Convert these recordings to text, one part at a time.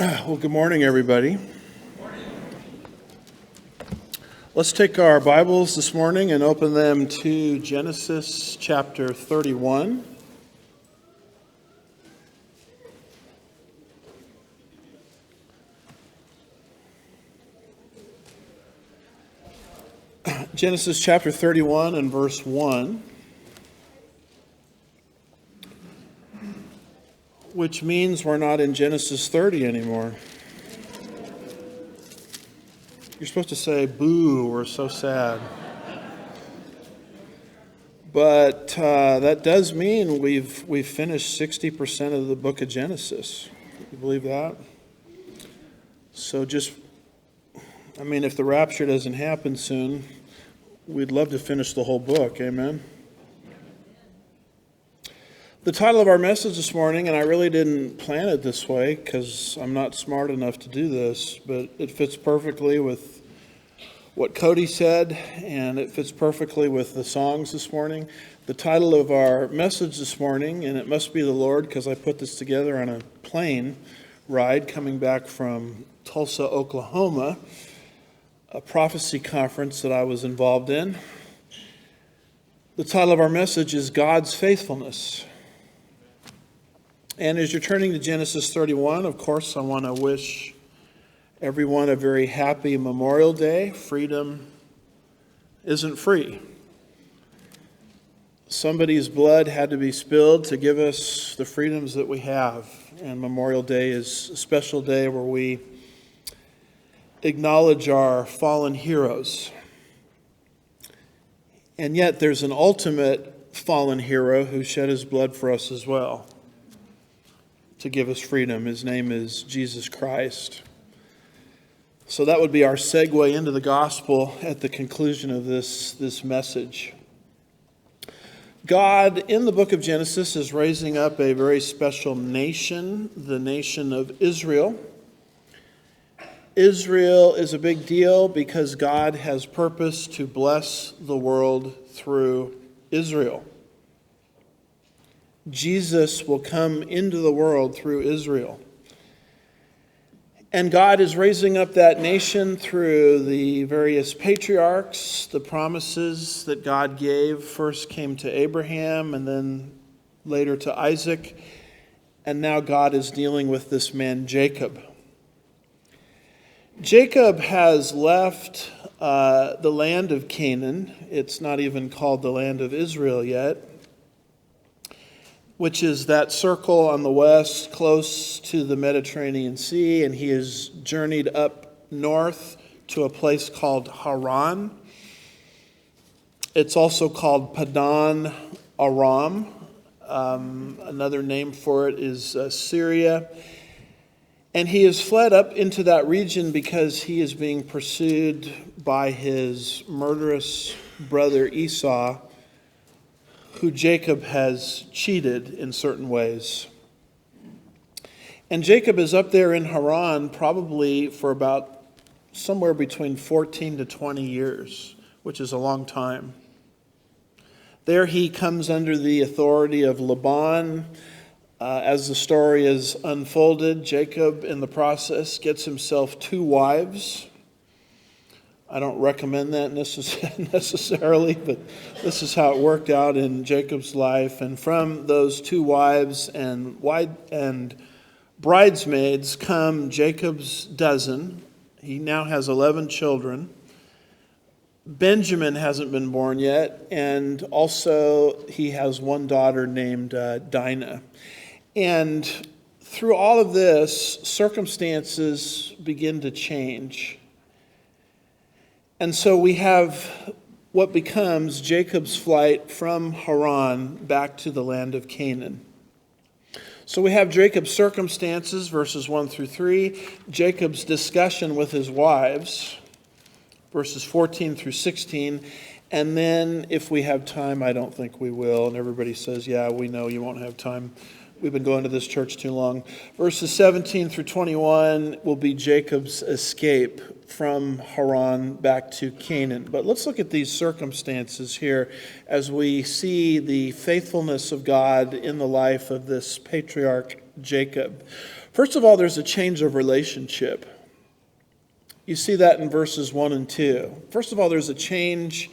Well, good morning, everybody. Let's take our Bibles this morning and open them to Genesis chapter 31. Genesis chapter 31 and verse 1, which means we're not in Genesis 30 anymore. You're supposed to say, boo, we're so sad. But that does mean we've finished 60% of the book of Genesis. You believe that? So if the rapture doesn't happen soon, we'd love to finish the whole book. Amen? The title of our message this morning, and I really didn't plan it this way because I'm not smart enough to do this, but it fits perfectly with what Cody said, and it fits perfectly with the songs this morning. The title of our message this morning, and it must be the Lord because I put this together on a plane ride coming back from Tulsa, Oklahoma, a prophecy conference that I was involved in. The title of our message is God's Faithfulness. And as you're turning to Genesis 31, of course, I want to wish everyone a very happy Memorial Day. Freedom isn't free. Somebody's blood had to be spilled to give us the freedoms that we have. And Memorial Day is a special day where we acknowledge our fallen heroes. And yet there's an ultimate fallen hero who shed his blood for us as well, to give us freedom. His name is Jesus Christ. So that would be our segue into the gospel at the conclusion of this message. God, in the book of Genesis, is raising up a very special nation, the nation of Israel. Israel is a big deal because God has purpose to bless the world through Israel. Jesus will come into the world through Israel. And God is raising up that nation through the various patriarchs. The promises that God gave first came to Abraham and then later to Isaac. And now God is dealing with this man Jacob. Jacob has left the land of Canaan. It's not even called the land of Israel yet, which is that circle on the west close to the Mediterranean Sea, and he has journeyed up north to a place called Haran. It's also called Padan Aram. Another name for it is Syria. And he has fled up into that region because he is being pursued by his murderous brother Esau, who Jacob has cheated in certain ways. And Jacob is up there in Haran probably for about somewhere between 14 to 20 years, which is a long time. There he comes under the authority of Laban. As the story is unfolded, Jacob in the process gets himself 2 wives. I don't recommend that necessarily, but this is how it worked out in Jacob's life. And from those 2 wives and bridesmaids come Jacob's dozen. He now has 11 children. Benjamin hasn't been born yet, and also he has 1 daughter named Dinah. And through all of this, circumstances begin to change. And so we have what becomes Jacob's flight from Haran back to the land of Canaan. So we have Jacob's circumstances, verses 1 through 3, Jacob's discussion with his wives, verses 14 through 16, and then if we have time, I don't think we will, and everybody says, yeah, we know you won't have time. We've been going to this church too long. Verses 17 through 21 will be Jacob's escape from Haran back to Canaan. But let's look at these circumstances here as we see the faithfulness of God in the life of this patriarch Jacob. First of all, there's a change of relationship. You see that in verses 1 and 2. First of all, there's a change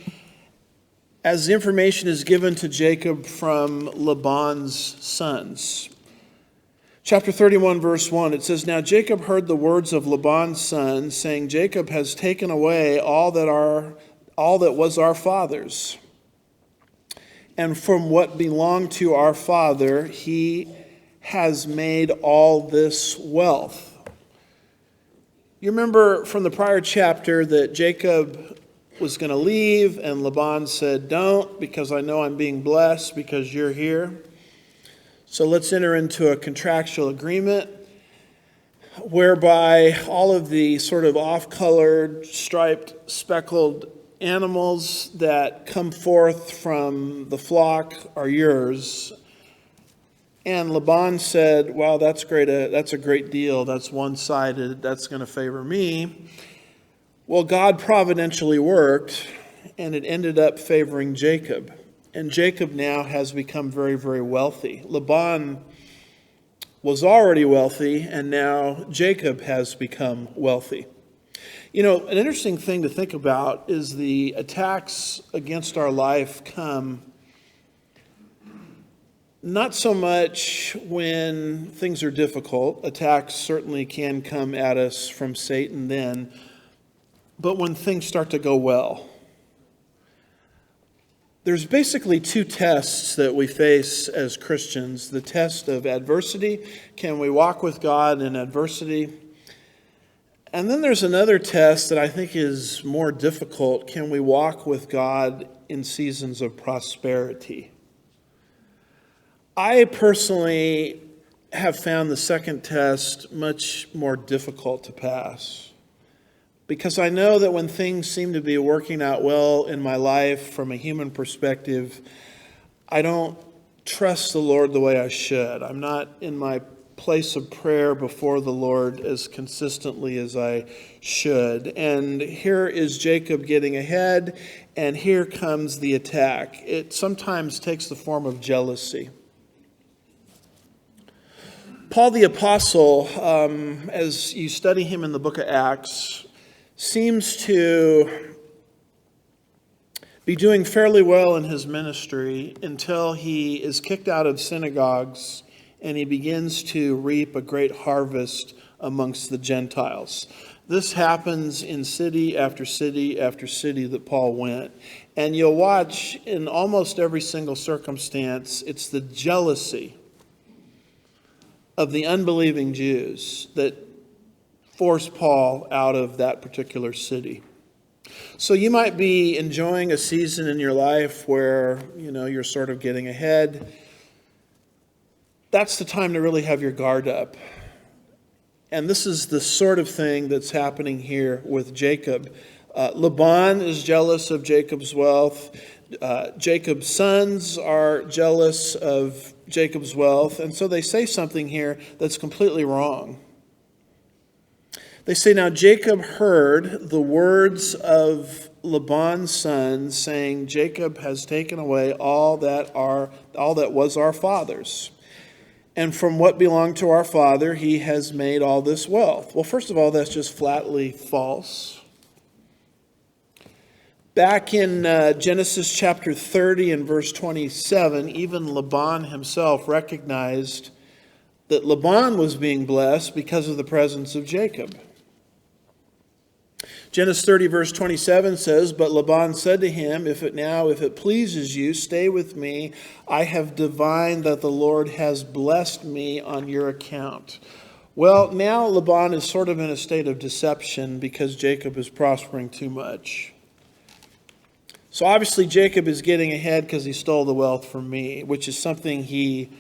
as the information is given to Jacob from Laban's sons. Chapter 31, verse 1, it says, "Now Jacob heard the words of Laban's sons, saying, Jacob has taken away all that was our father's. And from what belonged to our father, he has made all this wealth." You remember from the prior chapter that Jacob was going to leave, and Laban said, "Don't, because I know I'm being blessed because you're here. So let's enter into a contractual agreement whereby all of the sort of off-colored, striped, speckled animals that come forth from the flock are yours." And Laban said, "Well, that's great. That's a great deal. That's one-sided. That's going to favor me." Well, God providentially worked, and it ended up favoring Jacob. And Jacob now has become very, very wealthy. Laban was already wealthy, and now Jacob has become wealthy. You know, an interesting thing to think about is the attacks against our life come not so much when things are difficult. Attacks certainly can come at us from Satan then, but when things start to go well. There's basically two tests that we face as Christians. The test of adversity. Can we walk with God in adversity? And then there's another test that I think is more difficult. Can we walk with God in seasons of prosperity? I personally have found the second test much more difficult to pass, because I know that when things seem to be working out well in my life from a human perspective, I don't trust the Lord the way I should. I'm not in my place of prayer before the Lord as consistently as I should. And here is Jacob getting ahead, and here comes the attack. It sometimes takes the form of jealousy. Paul the Apostle, as you study him in the book of Acts, seems to be doing fairly well in his ministry until he is kicked out of synagogues and he begins to reap a great harvest amongst the Gentiles. This happens in city after city after city that Paul went. And you'll watch in almost every single circumstance, it's the jealousy of the unbelieving Jews that forced Paul out of that particular city. So you might be enjoying a season in your life where, you're sort of getting ahead. That's the time to really have your guard up. And this is the sort of thing that's happening here with Jacob. Laban is jealous of Jacob's wealth. Jacob's sons are jealous of Jacob's wealth. And so they say something here that's completely wrong. They say, "Now Jacob heard the words of Laban's sons, saying, Jacob has taken away all that was our father's. And from what belonged to our father, he has made all this wealth." Well, first of all, that's just flatly false. Back in Genesis chapter 30 and verse 27, even Laban himself recognized that Laban was being blessed because of the presence of Jacob. Genesis 30 verse 27 says, "But Laban said to him, if it pleases you, stay with me. I have divined that the Lord has blessed me on your account." Well, now Laban is sort of in a state of deception because Jacob is prospering too much. So obviously Jacob is getting ahead because he stole the wealth from me, which is something he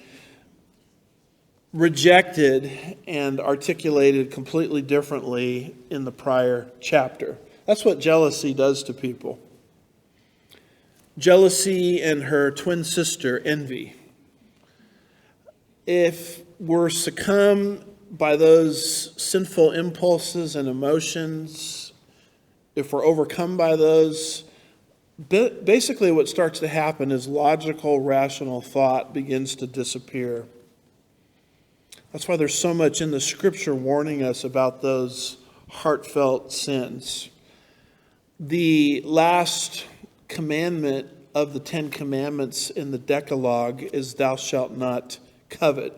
rejected and articulated completely differently in the prior chapter. That's what jealousy does to people. Jealousy and her twin sister, envy. If we're succumbed by those sinful impulses and emotions, if we're overcome by those, basically what starts to happen is logical, rational thought begins to disappear. That's why there's so much in the Scripture warning us about those heartfelt sins. The last commandment of the 10 Commandments in the Decalogue is thou shalt not covet.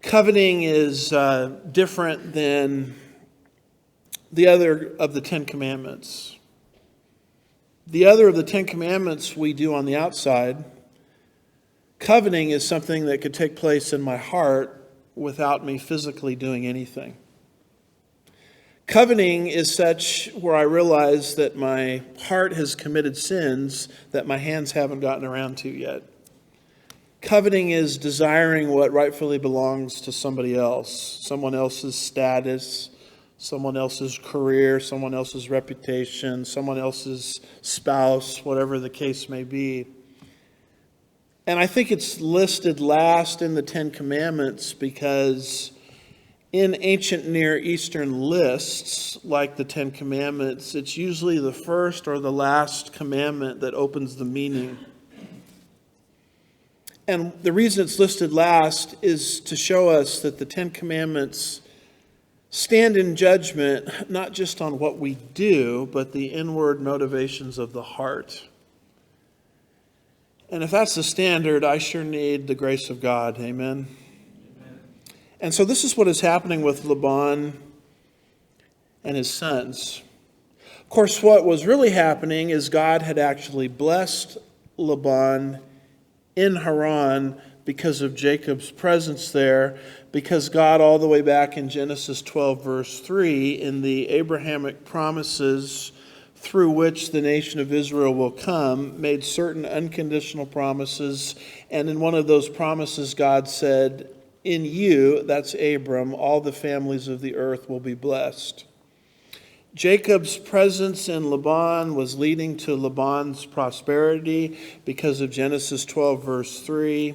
Coveting is different than the other of the 10 Commandments. The other of the 10 Commandments we do on the outside. Coveting is something that could take place in my heart without me physically doing anything. Coveting is such where I realize that my heart has committed sins that my hands haven't gotten around to yet. Coveting is desiring what rightfully belongs to somebody else, someone else's status, someone else's career, someone else's reputation, someone else's spouse, whatever the case may be. And I think it's listed last in the 10 Commandments because in ancient Near Eastern lists, like the 10 Commandments, it's usually the first or the last commandment that opens the meaning. And the reason it's listed last is to show us that the 10 Commandments stand in judgment not just on what we do, but the inward motivations of the heart. And if that's the standard, I sure need the grace of God. Amen? And so this is what is happening with Laban and his sons. Of course, what was really happening is God had actually blessed Laban in Haran because of Jacob's presence there, because God, all the way back in Genesis 12, verse 3, in the Abrahamic promises through which the nation of Israel will come, made certain unconditional promises. And in one of those promises, God said, in you, that's Abram, all the families of the earth will be blessed. Jacob's presence in Laban was leading to Laban's prosperity because of Genesis 12, verse 3.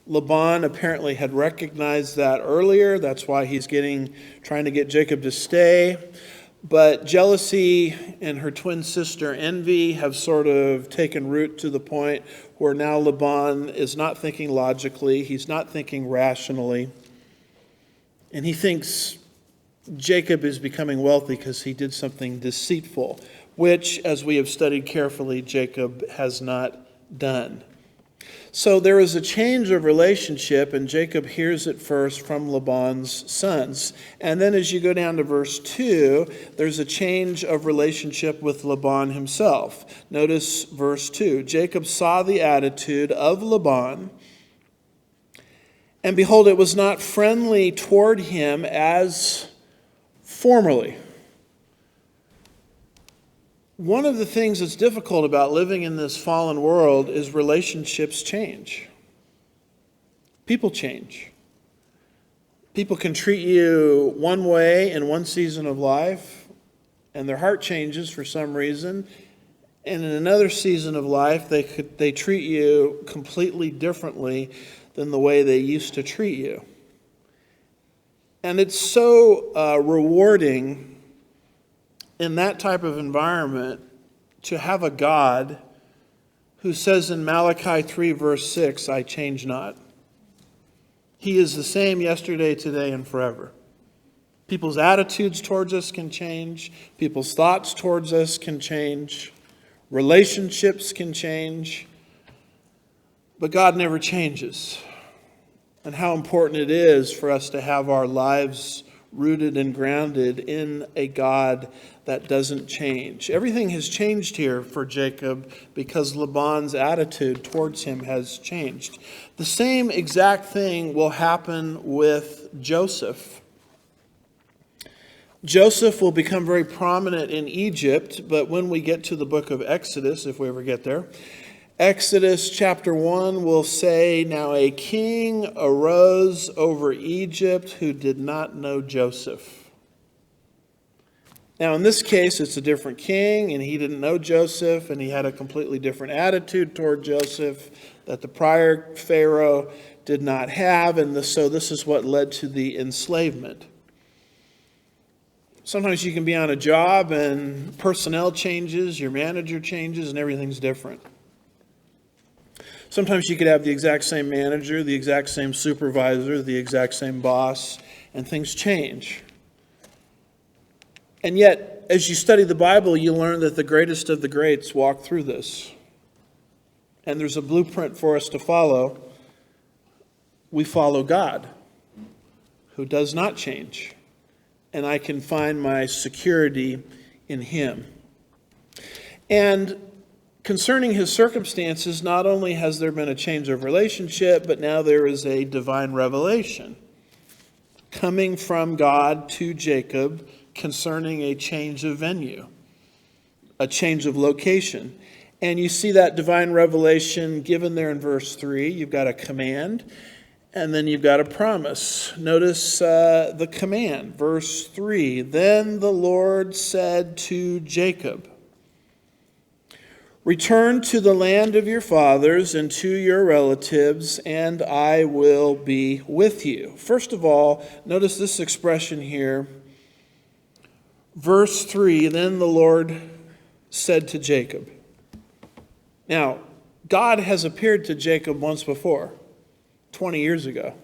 Laban apparently had recognized that earlier. That's why he's trying to get Jacob to stay. But jealousy and her twin sister envy have sort of taken root to the point where now Laban is not thinking logically. He's not thinking rationally. And he thinks Jacob is becoming wealthy because he did something deceitful, which, as we have studied carefully, Jacob has not done. So there is a change of relationship, and Jacob hears it first from Laban's sons. And then as you go down to verse 2, there's a change of relationship with Laban himself. Notice verse 2. Jacob saw the attitude of Laban, and behold, it was not friendly toward him as formerly. One of the things that's difficult about living in this fallen world is relationships change. People change. People can treat you one way in one season of life, and their heart changes for some reason. And in another season of life, they treat you completely differently than the way they used to treat you. And it's so rewarding in that type of environment to have a God who says in Malachi 3 verse 6, I change not. He is the same yesterday, today, and forever. People's attitudes towards us can change. People's thoughts towards us can change. Relationships can change. But God never changes. And how important it is for us to have our lives rooted and grounded in a God that doesn't change. Everything has changed here for Jacob because Laban's attitude towards him has changed. The same exact thing will happen with Joseph. Joseph will become very prominent in Egypt, but when we get to the book of Exodus, if we ever get there, Exodus chapter 1 will say, now a king arose over Egypt who did not know Joseph. Now in this case, it's a different king, and he didn't know Joseph, and he had a completely different attitude toward Joseph that the prior Pharaoh did not have, and so this is what led to the enslavement. Sometimes you can be on a job and personnel changes, your manager changes, and everything's different. Sometimes you could have the exact same manager, the exact same supervisor, the exact same boss, and things change. And yet, as you study the Bible, you learn that the greatest of the greats walked through this. And there's a blueprint for us to follow. We follow God, who does not change. And I can find my security in Him. And concerning his circumstances, not only has there been a change of relationship, but now there is a divine revelation coming from God to Jacob concerning a change of venue, a change of location. And you see that divine revelation given there in verse 3. You've got a command, and then you've got a promise. Notice the command, verse 3. Then the Lord said to Jacob, return to the land of your fathers and to your relatives, and I will be with you. First of all, notice this expression here. Verse 3, then the Lord said to Jacob. Now, God has appeared to Jacob once before, 20 years ago.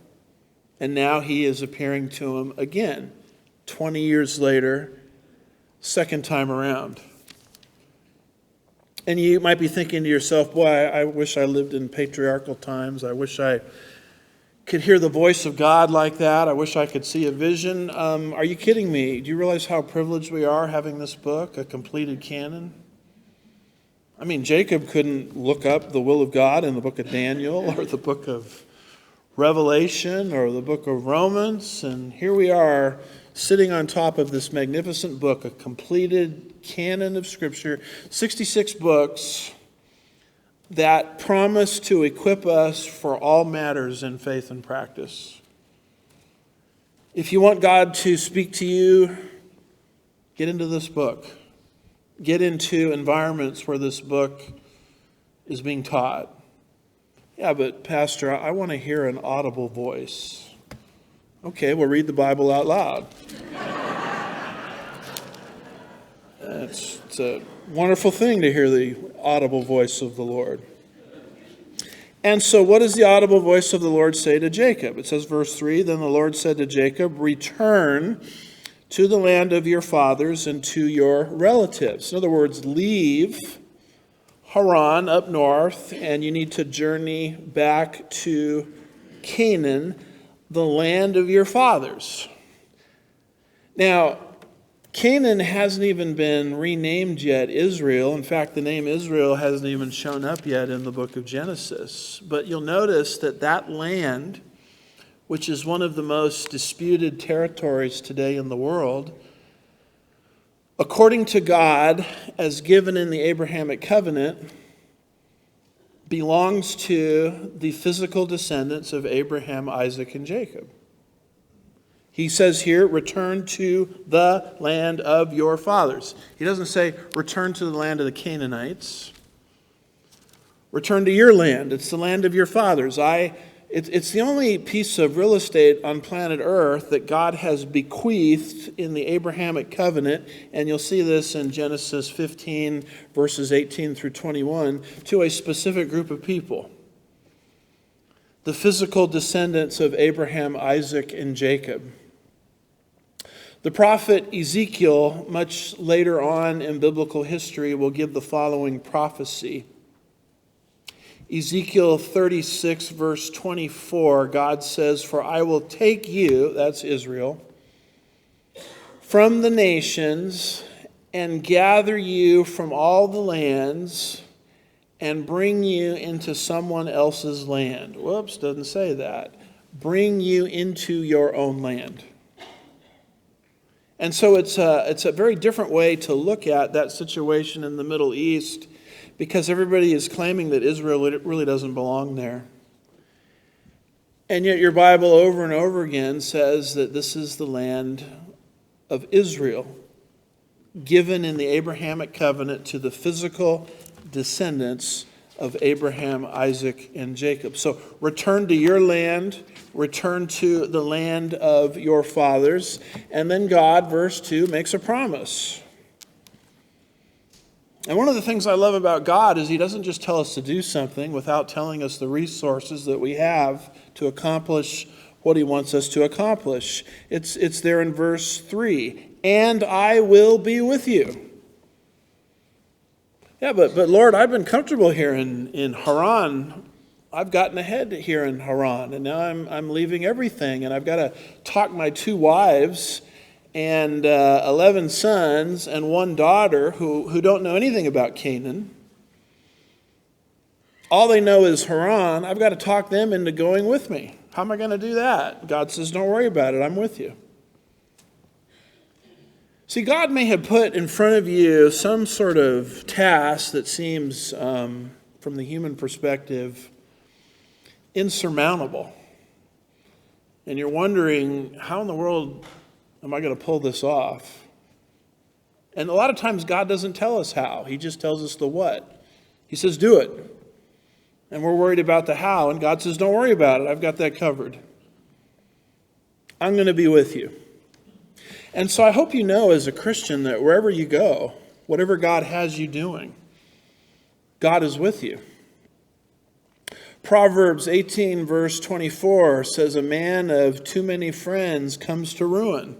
And now he is appearing to him again, 20 years later, second time around. And you might be thinking to yourself, boy, I wish I lived in patriarchal times. I wish I could hear the voice of God like that. I wish I could see a vision. Are you kidding me? Do you realize how privileged we are having this book, a completed canon? I mean, Jacob couldn't look up the will of God in the book of Daniel or the book of Revelation or the book of Romans. And here we are sitting on top of this magnificent book, a completed canon of Scripture, 66 books that promise to equip us for all matters in faith and practice. If you want God to speak to you, get into this book. Get into environments where this book is being taught. Yeah, but Pastor, I want to hear an audible voice. Okay, well, read the Bible out loud. It's a wonderful thing to hear the audible voice of the Lord. And so what does the audible voice of the Lord say to Jacob? It says, verse 3, then the Lord said to Jacob, return to the land of your fathers and to your relatives. In other words, leave Haran up north, and you need to journey back to Canaan, the land of your fathers. Now, Canaan hasn't even been renamed yet Israel. In fact, the name Israel hasn't even shown up yet in the book of Genesis. But you'll notice that that land, which is one of the most disputed territories today in the world, according to God, as given in the Abrahamic covenant, belongs to the physical descendants of Abraham, Isaac, and Jacob. He says here, return to the land of your fathers. He doesn't say, return to the land of the Canaanites. Return to your land. It's the land of your fathers. It's the only piece of real estate on planet Earth that God has bequeathed in the Abrahamic covenant, and you'll see this in Genesis 15, verses 18 through 21, to a specific group of people. The physical descendants of Abraham, Isaac, and Jacob. The prophet Ezekiel, much later on in biblical history, will give the following prophecy. Ezekiel 36, verse 24, God says, for I will take you, that's Israel, from the nations and gather you from all the lands and bring you into someone else's land. Whoops, doesn't say that. Bring you into your own land. And so it's a very different way to look at that situation in the Middle East, because everybody is claiming that Israel really doesn't belong there. And yet your Bible over and over again says that this is the land of Israel, given in the Abrahamic covenant to the physical descendants of Abraham, Isaac, and Jacob. So return to your land, return to the land of your fathers. And then God, verse 2, makes a promise. And one of the things I love about God is he doesn't just tell us to do something without telling us the resources that we have to accomplish what he wants us to accomplish. It's there in verse 3. And I will be with you. Yeah, but Lord, I've been comfortable here in Haran. I've gotten ahead here in Haran, and now I'm leaving everything, and I've got to talk my 2 wives and 11 sons and 1 daughter who don't know anything about Canaan. All they know is Haran. I've got to talk them into going with me. How am I going to do that? God says, don't worry about it. I'm with you. See, God may have put in front of you some sort of task that seems, from the human perspective, insurmountable. And you're wondering, how in the world am I going to pull this off? And a lot of times God doesn't tell us how. He just tells us the what. He says, do it. And we're worried about the how. And God says, don't worry about it. I've got that covered. I'm going to be with you. And so I hope you know as a Christian that wherever you go, whatever God has you doing, God is with you. Proverbs 18 verse 24 says, a man of too many friends comes to ruin.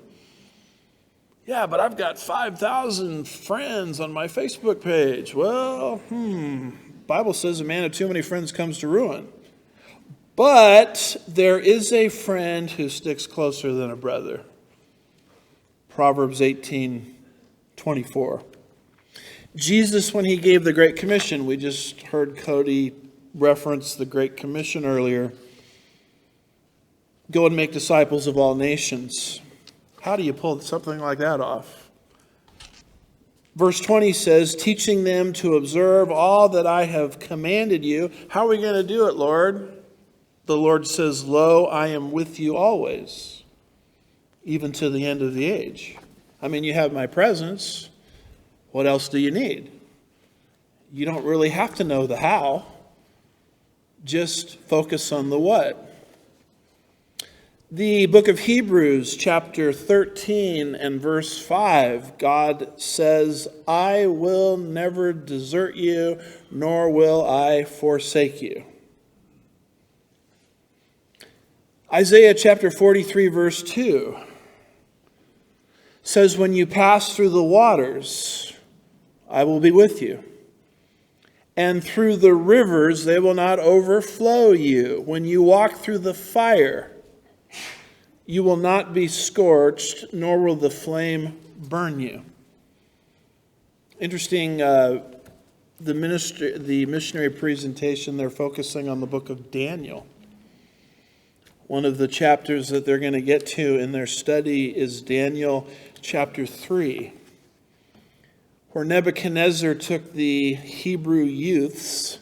Yeah, but I've got 5,000 friends on my Facebook page. Well, Bible says a man of too many friends comes to ruin. But there is a friend who sticks closer than a brother. Proverbs 18:24. Jesus, when he gave the Great Commission, we just heard Cody reference the Great Commission earlier. Go and make disciples of all nations. How do you pull something like that off? Verse 20 says, teaching them to observe all that I have commanded you. How are we going to do it, Lord? The Lord says, lo, I am with you always, even to the end of the age. I mean, you have my presence. What else do you need? You don't really have to know the how. Just focus on the what. The book of Hebrews, chapter 13 and verse 5, God says, I will never desert you, nor will I forsake you. Isaiah chapter 43, verse 2 says, when you pass through the waters, I will be with you. And through the rivers, they will not overflow you. When you walk through the fire, you will not be scorched, nor will the flame burn you. Interesting, the missionary presentation, they're focusing on the book of Daniel. One of the chapters that they're going to get to in their study is Daniel chapter 3, where Nebuchadnezzar took the Hebrew youths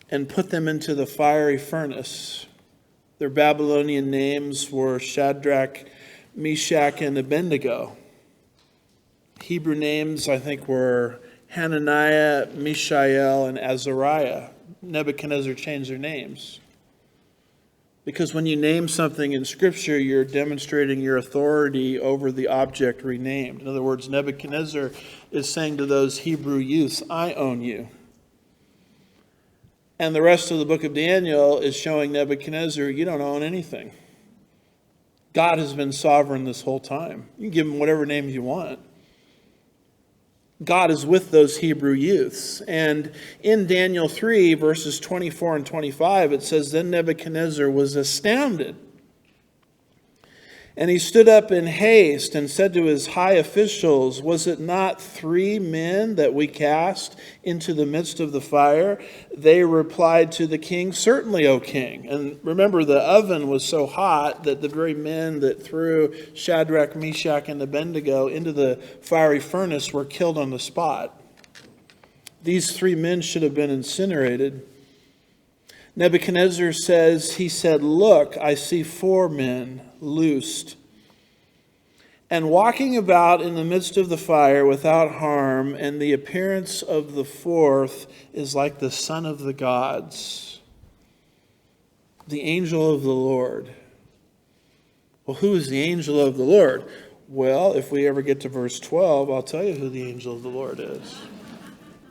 and put them into the fiery furnace. Their Babylonian names were Shadrach, Meshach, and Abednego. Hebrew names, I think, were Hananiah, Mishael, and Azariah. Nebuchadnezzar changed their names. Because when you name something in Scripture, you're demonstrating your authority over the object renamed. In other words, Nebuchadnezzar is saying to those Hebrew youths, I own you. And the rest of the book of Daniel is showing Nebuchadnezzar, you don't own anything. God has been sovereign this whole time. You can give him whatever name you want. God is with those Hebrew youths. And in Daniel 3, verses 24 and 25, it says, then Nebuchadnezzar was astounded. And he stood up in haste and said to his high officials, was it not 3 men that we cast into the midst of the fire? They replied to the king, certainly, O king. And remember, the oven was so hot that the very men that threw Shadrach, Meshach, and Abednego into the fiery furnace were killed on the spot. These 3 men should have been incinerated. Nebuchadnezzar says, he said, look, I see 4 men loosed and walking about in the midst of the fire without harm, and the appearance of the 4th is like the son of the gods, the angel of the Lord. Well, who is the angel of the Lord? Well, if we ever get to verse 12, I'll tell you who the angel of the Lord is.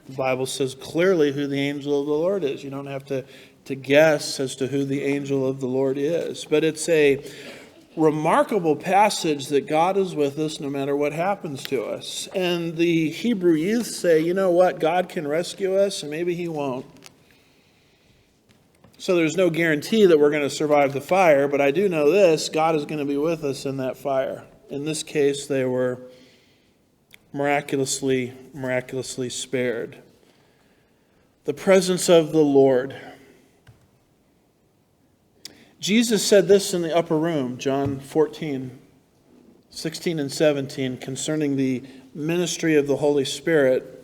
The Bible says clearly who the angel of the Lord is. You don't have to guess as to who the angel of the Lord is. But it's a remarkable passage that God is with us no matter what happens to us. And the Hebrew youth say, you know what, God can rescue us and maybe he won't. So there's no guarantee that we're going to survive the fire, but I do know this, God is going to be with us in that fire. In this case, they were miraculously spared. The presence of the Lord. Jesus said this in the upper room, John 14, 16 and 17, concerning the ministry of the Holy Spirit.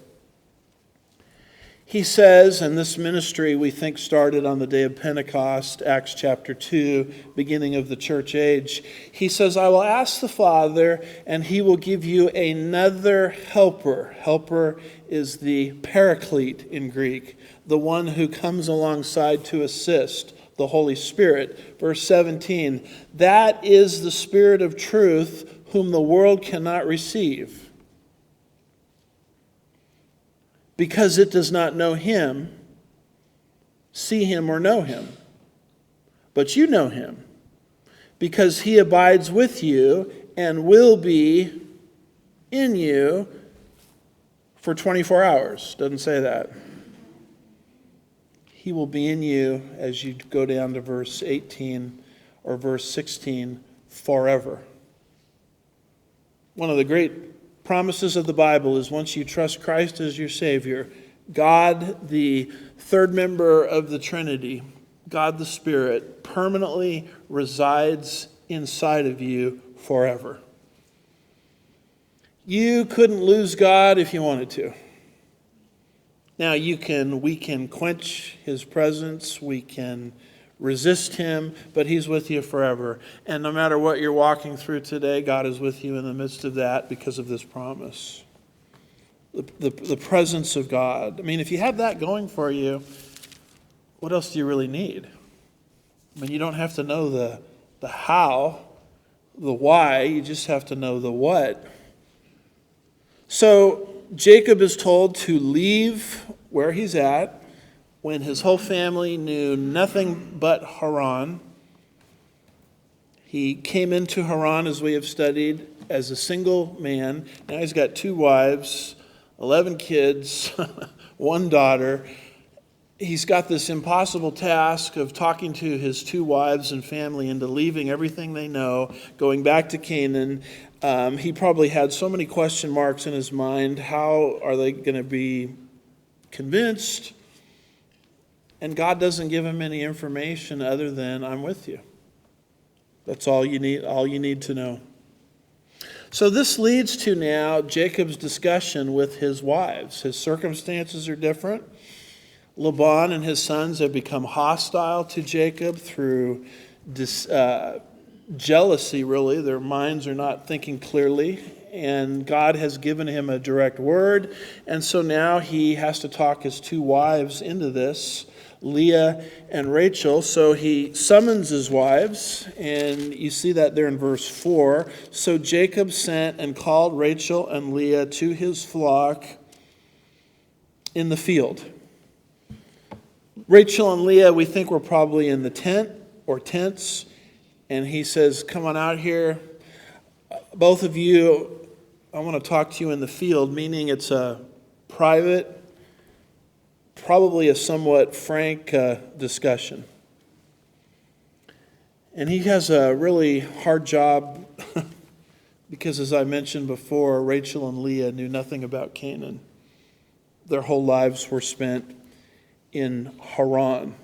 He says, and this ministry we think started on the day of Pentecost, Acts chapter 2, beginning of the church age. He says, I will ask the Father, and he will give you another helper. Helper is the paraclete in Greek, the one who comes alongside to assist, the Holy Spirit. Verse 17, that is the Spirit of truth, whom the world cannot receive, because it does not know him, see him, or know him. But you know him, because he abides with you and will be in you for 24 hours. Doesn't say that. He will be in you, as you go down to verse 18 or verse 16, forever. One of the great promises of the Bible is once you trust Christ as your Savior, God, the third member of the Trinity, God the Spirit, permanently resides inside of you forever. You couldn't lose God if you wanted to. Now we can quench his presence, we can resist him, but he's with you forever. And no matter what you're walking through today, God is with you in the midst of that because of this promise. The presence of God. I mean, if you have that going for you, what else do you really need? I mean, you don't have to know the how, the why, you just have to know the what. So Jacob is told to leave where he's at, when his whole family knew nothing but Haran. He came into Haran, as we have studied, as a single man. Now he's got 2 wives, 11 kids, 1 daughter. He's got this impossible task of talking to his 2 wives and family into leaving everything they know, going back to Canaan. He probably had so many question marks in his mind. How are they going to be convinced? And God doesn't give him any information other than, I'm with you. That's all you need to know. So this leads to now Jacob's discussion with his wives. His circumstances are different. Laban and his sons have become hostile to Jacob through jealousy, really. Their minds are not thinking clearly. And God has given him a direct word. And so now he has to talk his 2 wives into this, Leah and Rachel. So he summons his wives, and you see that there in verse 4. So Jacob sent and called Rachel and Leah to his flock in the field. Rachel and Leah, we think, were probably in the tent or tents, and he says, come on out here. Both of you, I want to talk to you in the field, meaning it's a private, probably a somewhat frank discussion. And he has a really hard job because, as I mentioned before, Rachel and Leah knew nothing about Canaan. Their whole lives were spent in Haran.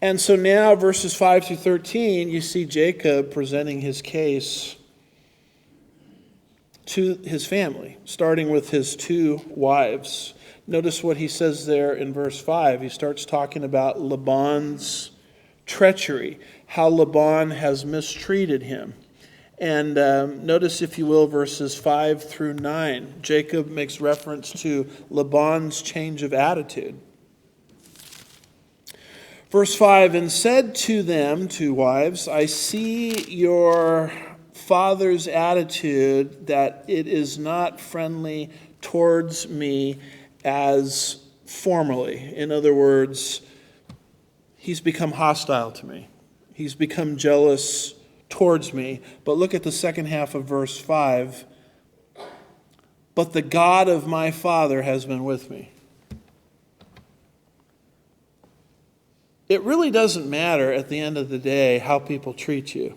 And so now, verses 5 through 13, you see Jacob presenting his case to his family, starting with his 2 wives. Notice what he says there in verse 5. He starts talking about Laban's treachery, how Laban has mistreated him. And notice, if you will, verses 5 through 9. Jacob makes reference to Laban's change of attitude. Verse 5, and said to them, 2 wives, I see your father's attitude that it is not friendly towards me as formerly. In other words, he's become hostile to me. He's become jealous towards me. But look at the second half of verse 5. But the God of my father has been with me. It really doesn't matter at the end of the day how people treat you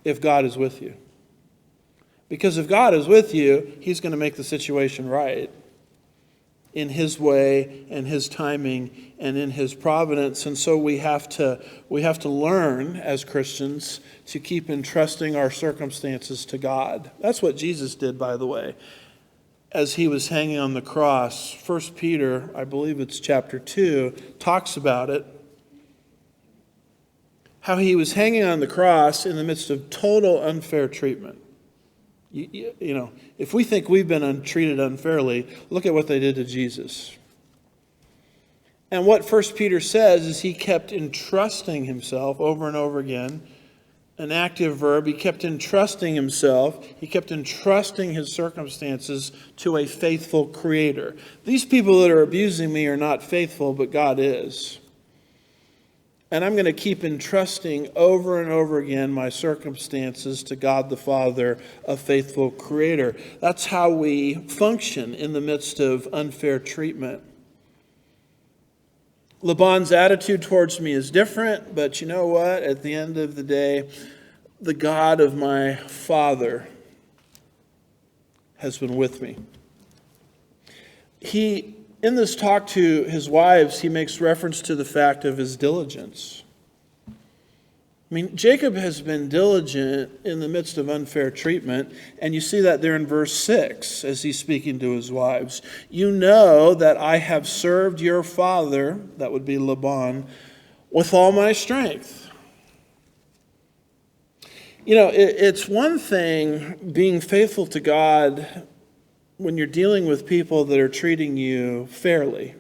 if God is with you. Because if God is with you, he's going to make the situation right in his way and his timing and in his providence. And so we have to learn as Christians to keep entrusting our circumstances to God. That's what Jesus did, by the way, as he was hanging on the cross. 1 Peter, I believe it's chapter 2, talks about it. How he was hanging on the cross in the midst of total unfair treatment. You know, if we think we've been treated unfairly, look at what they did to Jesus. And what 1 Peter says is he kept entrusting himself over and over again. An active verb. He kept entrusting himself. He kept entrusting his circumstances to a faithful creator. These people that are abusing me are not faithful, but God is. And I'm going to keep entrusting over and over again my circumstances to God the Father, a faithful creator. That's how we function in the midst of unfair treatment. Laban's attitude towards me is different, but you know what? At the end of the day, the God of my father has been with me. In this talk to his wives, he makes reference to the fact of his diligence. I mean, Jacob has been diligent in the midst of unfair treatment, and you see that there in verse 6 as he's speaking to his wives. You know that I have served your father, that would be Laban, with all my strength. You know, it's one thing being faithful to God when you're dealing with people that are treating you fairly.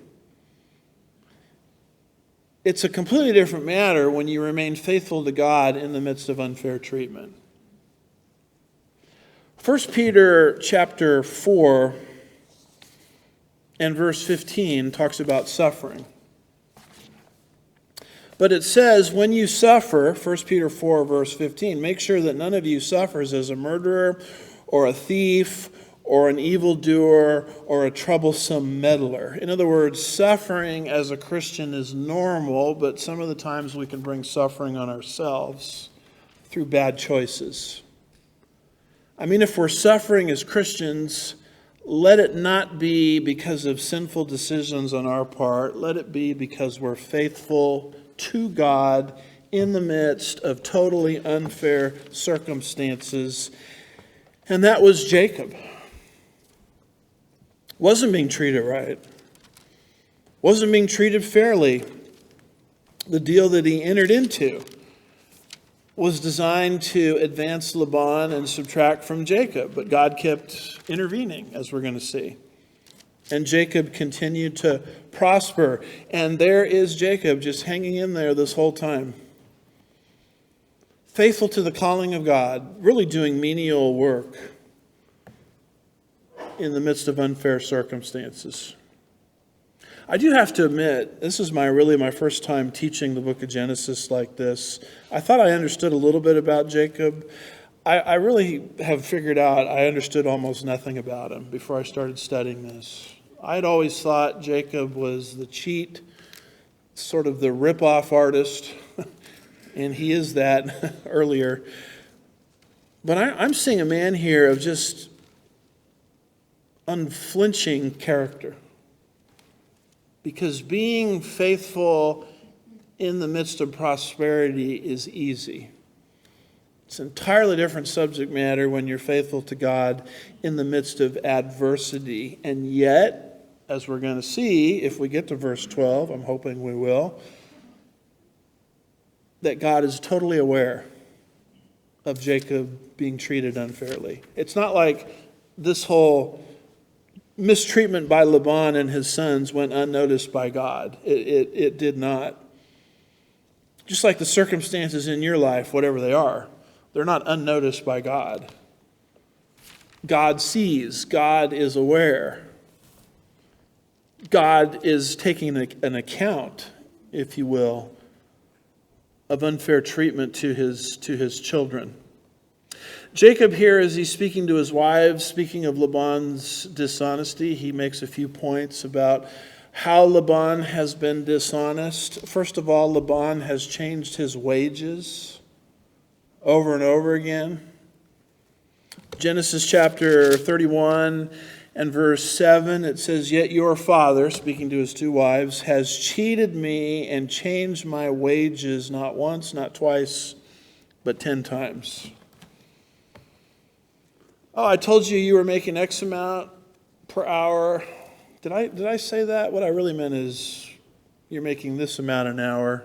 It's a completely different matter when you remain faithful to God in the midst of unfair treatment. 1 Peter chapter 4 and verse 15 talks about suffering. But it says, when you suffer, 1 Peter 4 verse 15, make sure that none of you suffers as a murderer or a thief or an evildoer, or a troublesome meddler. In other words, suffering as a Christian is normal, but some of the times we can bring suffering on ourselves through bad choices. I mean, if we're suffering as Christians, let it not be because of sinful decisions on our part. Let it be because we're faithful to God in the midst of totally unfair circumstances. And that was Jacob. Wasn't being treated right. Wasn't being treated fairly. The deal that he entered into was designed to advance Laban and subtract from Jacob. But God kept intervening, as we're going to see. And Jacob continued to prosper. And there is Jacob just hanging in there this whole time. Faithful to the calling of God, really doing menial work in the midst of unfair circumstances. I do have to admit, this is my first time teaching the book of Genesis like this. I thought I understood a little bit about Jacob. I really have figured out I understood almost nothing about him before I started studying this. I'd always thought Jacob was the cheat, sort of the rip-off artist, and he is that earlier. But I'm seeing a man here of just unflinching character. Because being faithful in the midst of prosperity is easy. It's an entirely different subject matter when you're faithful to God in the midst of adversity. And yet, as we're going to see, if we get to verse 12, I'm hoping we will, that God is totally aware of Jacob being treated unfairly. It's not like this whole mistreatment by Laban and his sons went unnoticed by God. It did not. Just like the circumstances in your life, whatever they are, They're not unnoticed by God. God sees. God is aware. God is taking an account, if you will, of unfair treatment to his children. Jacob here, as he's speaking to his wives, speaking of Laban's dishonesty, he makes a few points about how Laban has been dishonest. First of all, Laban has changed his wages over and over again. Genesis chapter 31 and verse 7, it says, "Yet your father," speaking to his two wives, "has cheated me and changed my wages not once, not twice, but 10 times. Oh, I told you you were making X amount per hour. Did I say that? What I really meant is you're making this amount an hour,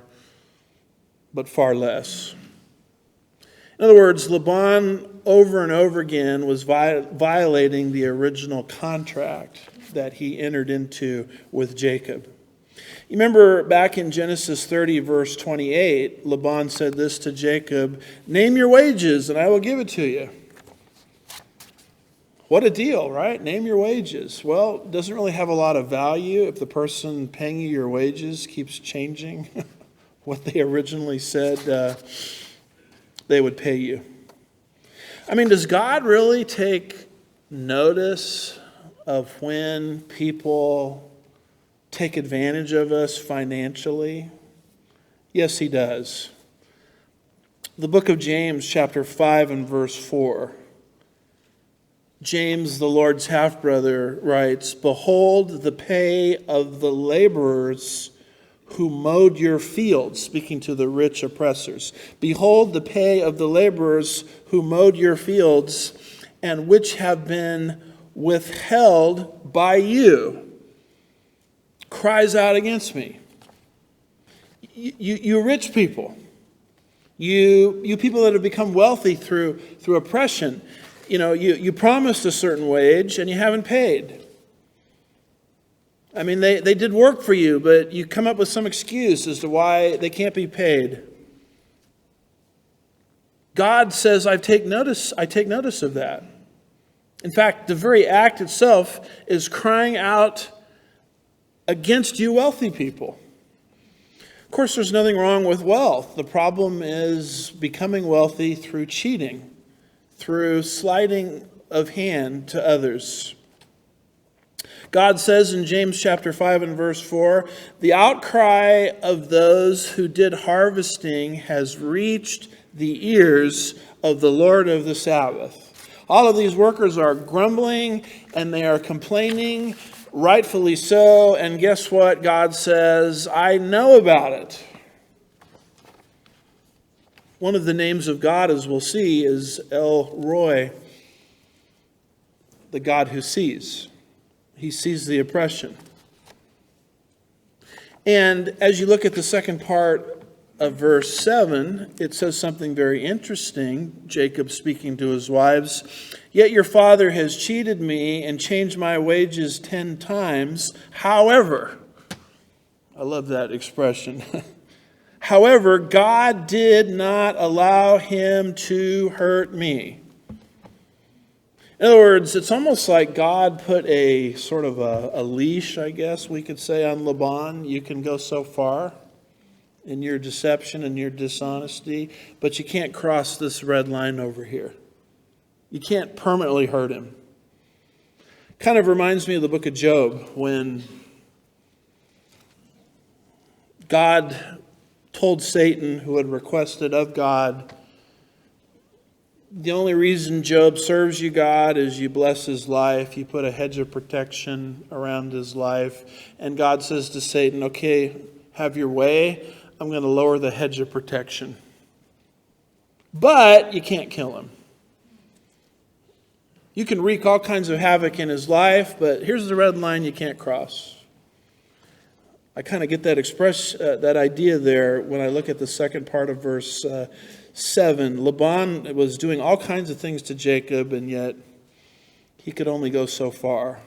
but far less." In other words, Laban over and over again was violating the original contract that he entered into with Jacob. You remember back in Genesis 30, verse 28, Laban said this to Jacob, "Name your wages and I will give it to you." What a deal, right? Name your wages. Well, it doesn't really have a lot of value if the person paying you your wages keeps changing what they originally said they would pay you. I mean, does God really take notice of when people take advantage of us financially? Yes, he does. The book of James, chapter 5 and verse 4. James, the Lord's half-brother, writes, "Behold the pay of the laborers who mowed your fields," speaking to the rich oppressors. "Behold the pay of the laborers who mowed your fields, and which have been withheld by you, cries out against me." You rich people, you people that have become wealthy through oppression, you promised a certain wage and you haven't paid. I mean, they did work for you, but you come up with some excuse as to why they can't be paid. God says, I take notice of that. In fact, the very act itself is crying out against you wealthy people. Of course, there's nothing wrong with wealth. The problem is becoming wealthy through cheating, through sleighting of hand to others. God says in James chapter 5 and verse 4, "The outcry of those who did harvesting has reached the ears of the Lord of the Sabbath." All of these workers are grumbling and they are complaining, rightfully so. And guess what? God says, "I know about it." One of the names of God, as we'll see, is El Roi, the God who sees. He sees the oppression. And as you look at the second part of verse 7, it says something very interesting. Jacob speaking to his wives, "Yet your father has cheated me and changed my wages 10 times. However," I love that expression, "however, God did not allow him to hurt me." In other words, it's almost like God put a sort of a leash, I guess we could say, on Laban. You can go so far in your deception and your dishonesty, but you can't cross this red line over here. You can't permanently hurt him. Kind of reminds me of the book of Job, when God told Satan, who had requested of God, "The only reason Job serves you, God, is you bless his life. You put a hedge of protection around his life." And God says to Satan, "Okay, have your way. I'm going to lower the hedge of protection. But you can't kill him. You can wreak all kinds of havoc in his life, but here's the red line you can't cross." I kind of get that idea there when I look at the second part of verse 7. Laban was doing all kinds of things to Jacob, and yet he could only go so far.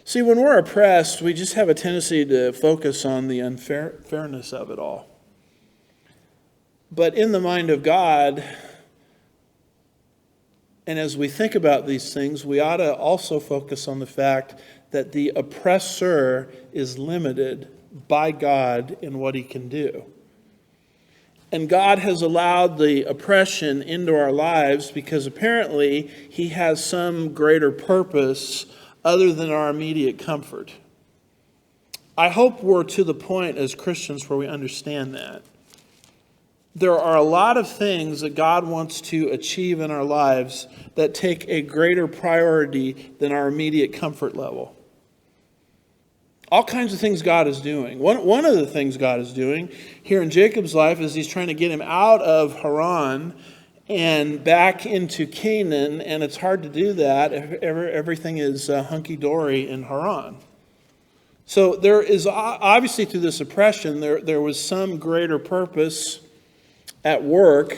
See, when we're oppressed, we just have a tendency to focus on the unfairness of it all. But in the mind of God, and as we think about these things, we ought to also focus on the fact that the oppressor is limited by God in what he can do. And God has allowed the oppression into our lives because apparently he has some greater purpose other than our immediate comfort. I hope we're to the point as Christians where we understand that. There are a lot of things that God wants to achieve in our lives that take a greater priority than our immediate comfort level. All kinds of things God is doing. One of the things God is doing here in Jacob's life is he's trying to get him out of Haran and back into Canaan, and it's hard to do that if everything is hunky-dory in Haran. So there is obviously through this oppression, there was some greater purpose at work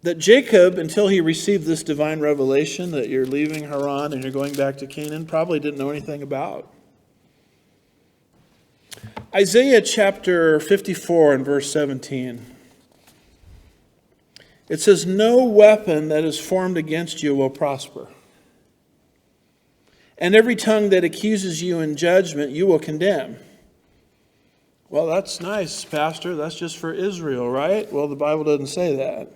that Jacob, until he received this divine revelation that you're leaving Haran and you're going back to Canaan, probably didn't know anything about. Isaiah chapter 54 and verse 17. It says, "No weapon that is formed against you will prosper. And every tongue that accuses you in judgment you will condemn." Well, that's nice, Pastor. That's just for Israel, right? Well, the Bible doesn't say that.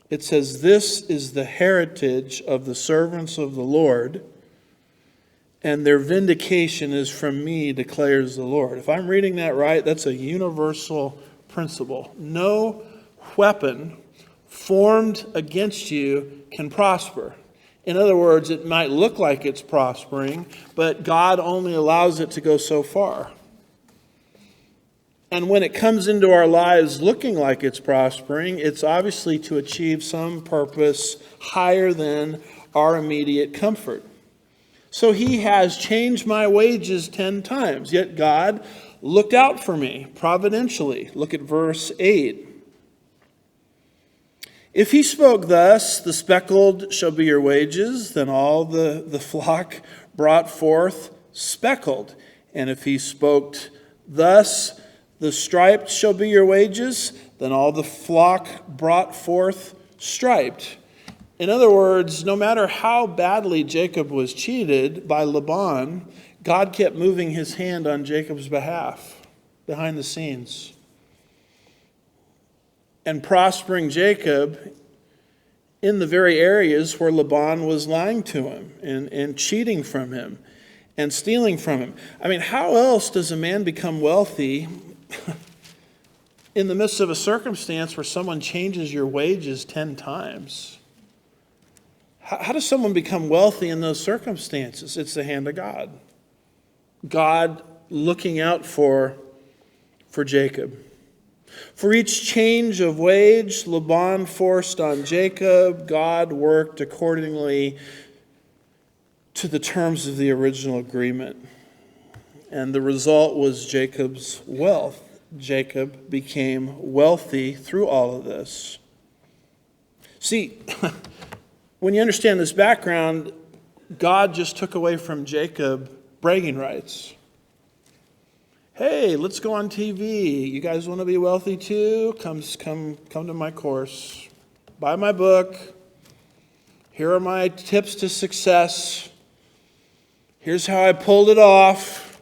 It says, "This is the heritage of the servants of the Lord, and their vindication is from me, declares the Lord." If I'm reading that right, that's a universal principle. No weapon formed against you can prosper. In other words, it might look like it's prospering, but God only allows it to go so far. And when it comes into our lives looking like it's prospering, it's obviously to achieve some purpose higher than our immediate comfort. So he has changed my wages 10 times, yet God looked out for me providentially. Look at verse 8. "If he spoke thus, the speckled shall be your wages, then all the flock brought forth speckled. And if he spoke thus, the striped shall be your wages, then all the flock brought forth striped." In other words, no matter how badly Jacob was cheated by Laban, God kept moving his hand on Jacob's behalf behind the scenes and prospering Jacob in the very areas where Laban was lying to him and cheating from him and stealing from him. I mean, how else does a man become wealthy in the midst of a circumstance where someone changes your wages 10 times? How does someone become wealthy in those circumstances? It's the hand of God. God looking out for Jacob. For each change of wage Laban forced on Jacob, God worked accordingly to the terms of the original agreement. And the result was Jacob's wealth. Jacob became wealthy through all of this. See, when you understand this background, God just took away from Jacob bragging rights. Hey, let's go on TV. You guys want to be wealthy too? Come to my course. Buy my book. Here are my tips to success. Here's how I pulled it off.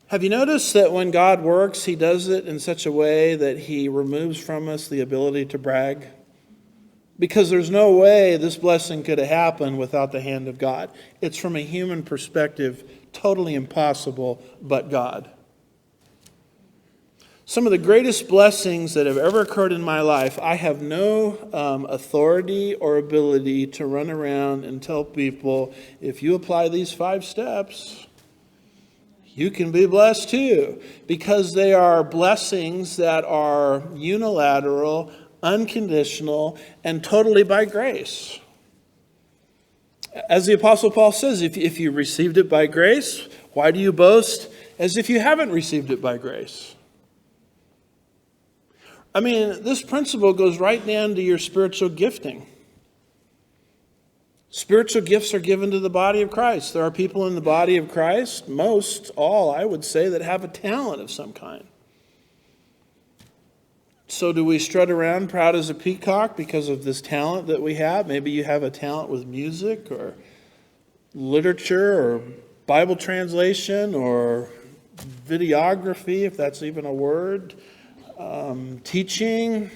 Have you noticed that when God works, he does it in such a way that he removes from us the ability to brag? Because there's no way this blessing could have happened without the hand of God. It's from a human perspective totally impossible, but God. Some of the greatest blessings that have ever occurred in my life, I have no authority or ability to run around and tell people, if you apply these 5 steps, you can be blessed too. Because they are blessings that are unilateral, unconditional, and totally by grace. As the Apostle Paul says, if you received it by grace, why do you boast as if you haven't received it by grace? I mean, this principle goes right down to your spiritual gifting. Spiritual gifts are given to the body of Christ. There are people in the body of Christ, most, all, I would say, that have a talent of some kind. So do we strut around proud as a peacock because of this talent that we have? Maybe you have a talent with music or literature or Bible translation or videography, if that's even a word, teaching.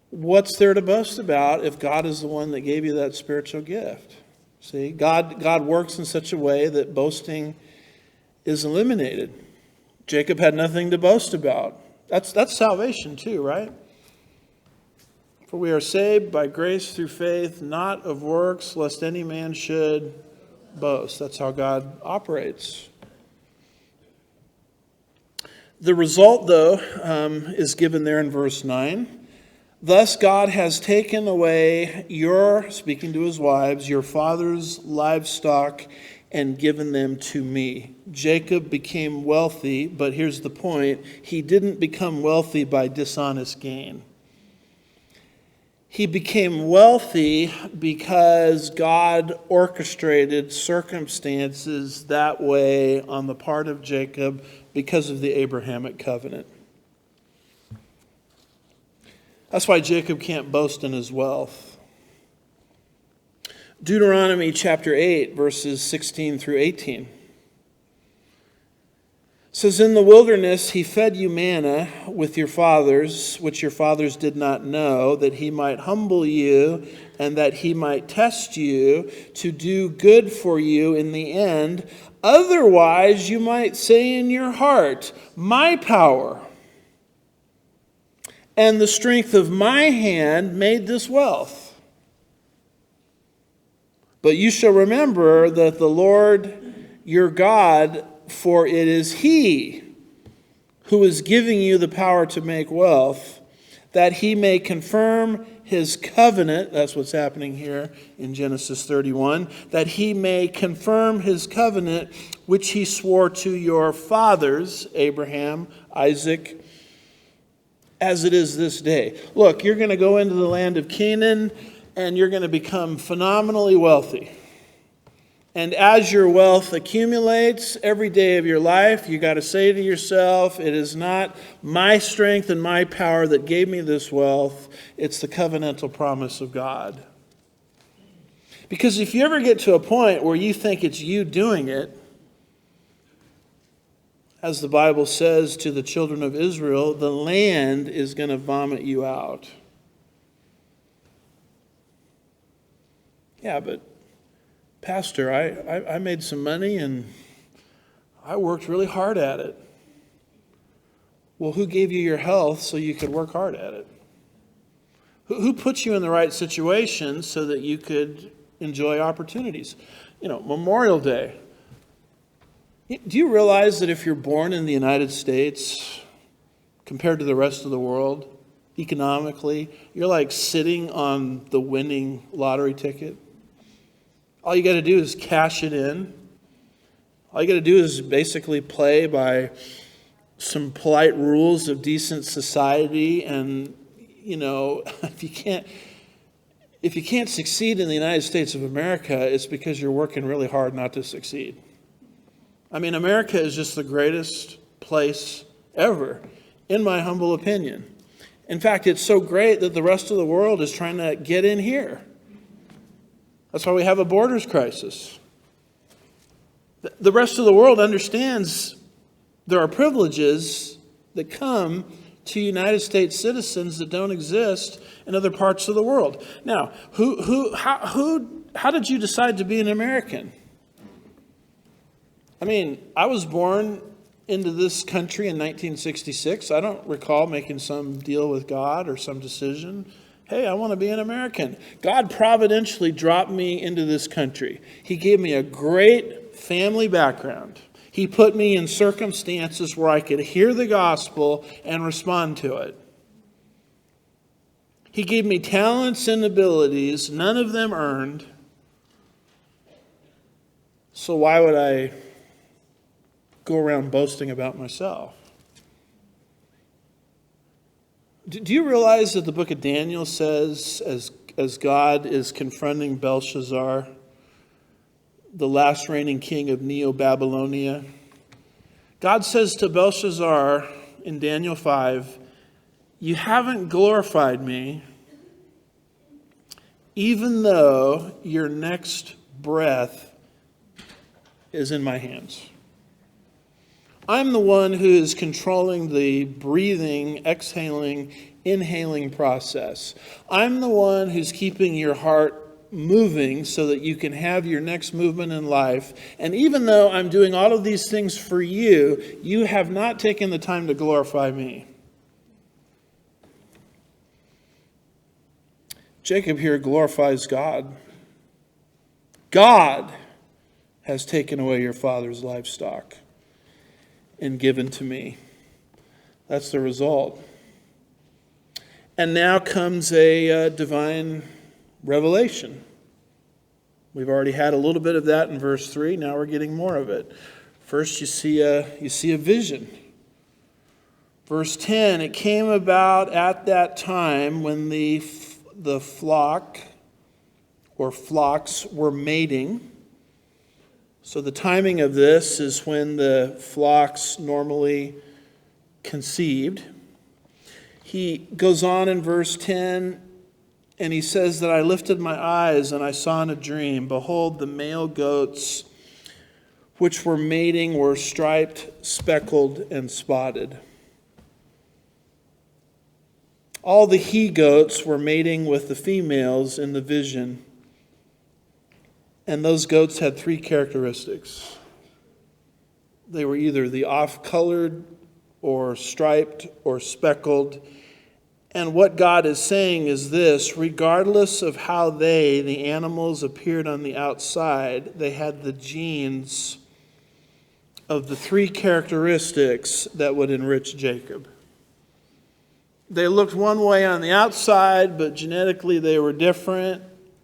What's there to boast about if God is the one that gave you that spiritual gift? See, God works in such a way that boasting is eliminated. Jacob had nothing to boast about. That's salvation too, right? For we are saved by grace through faith, not of works, lest any man should boast. That's how God operates. The result, though, is given there in verse 9. Thus God has taken away speaking to his wives, your father's livestock, and given them to me. Jacob became wealthy, but here's the point. He didn't become wealthy by dishonest gain. He became wealthy because God orchestrated circumstances that way on the part of Jacob because of the Abrahamic covenant. That's why Jacob can't boast in his wealth. Deuteronomy chapter 8, verses 16 through 18. Says, in the wilderness he fed you manna with your fathers, which your fathers did not know, that he might humble you and that he might test you to do good for you in the end. Otherwise you might say in your heart, my power and the strength of my hand made this wealth. But you shall remember that the Lord your God, for it is he who is giving you the power to make wealth, that he may confirm his covenant. That's what's happening here in Genesis 31. That he may confirm his covenant, which he swore to your fathers, Abraham, Isaac, as it is this day. Look, you're going to go into the land of Canaan, and you're going to become phenomenally wealthy. And as your wealth accumulates every day of your life, you got to say to yourself, it is not my strength and my power that gave me this wealth. It's the covenantal promise of God. Because if you ever get to a point where you think it's you doing it, as the Bible says to the children of Israel, the land is going to vomit you out. Yeah, but Pastor, I made some money and I worked really hard at it. Well, who gave you your health so you could work hard at it? Who put you in the right situation so that you could enjoy opportunities? Memorial Day. Do you realize that if you're born in the United States, compared to the rest of the world, economically, you're like sitting on the winning lottery ticket? All you got to do is cash it in. All you got to do is basically play by some polite rules of decent society. And, if you can't succeed in the United States of America, it's because you're working really hard not to succeed. I mean, America is just the greatest place ever, in my humble opinion. In fact, it's so great that the rest of the world is trying to get in here. That's why we have a borders crisis. The rest of the world understands there are privileges that come to United States citizens that don't exist in other parts of the world. Now, how did you decide to be an American? I mean, I was born into this country in 1966. I don't recall making some deal with God or some decision. Hey, I want to be an American. God providentially dropped me into this country. He gave me a great family background. He put me in circumstances where I could hear the gospel and respond to it. He gave me talents and abilities, none of them earned. So why would I go around boasting about myself? Do you realize that the book of Daniel says, as God is confronting Belshazzar, the last reigning king of Neo-Babylonia, God says to Belshazzar in Daniel 5, you haven't glorified me, even though your next breath is in my hands. I'm the one who is controlling the breathing, exhaling, inhaling process. I'm the one who's keeping your heart moving so that you can have your next movement in life. And even though I'm doing all of these things for you, you have not taken the time to glorify me. Jacob here glorifies God. God has taken away your father's livestock and given to me. That's the result. And now comes a divine revelation. We've already had a little bit of that in verse 3. Now we're getting more of it. First, you see a vision. Verse 10, it came about at that time when the flock or flocks were mating. So the timing of this is when the flocks normally conceived. He goes on in verse 10, and he says that I lifted my eyes and I saw in a dream, behold, the male goats which were mating were striped, speckled, and spotted. All the he-goats were mating with the females in the vision. And those goats had three characteristics. They were either the off-colored or striped or speckled. And what God is saying is this: regardless of how the animals, appeared on the outside, they had the genes of the three characteristics that would enrich Jacob. They looked one way on the outside, but genetically they were different.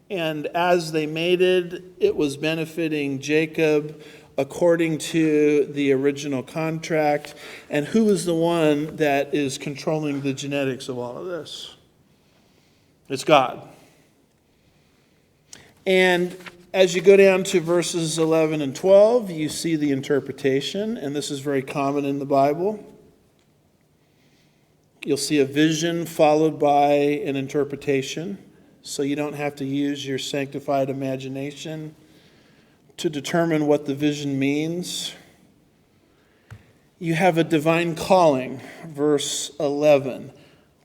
And as they mated, it was benefiting Jacob according to the original contract. And who is the one that is controlling the genetics of all of this? It's God. And as you go down to verses 11 and 12, you see the interpretation, and this is very common in the Bible. You'll see a vision followed by an interpretation. So you don't have to use your sanctified imagination to determine what the vision means. You have a divine calling, verse 11.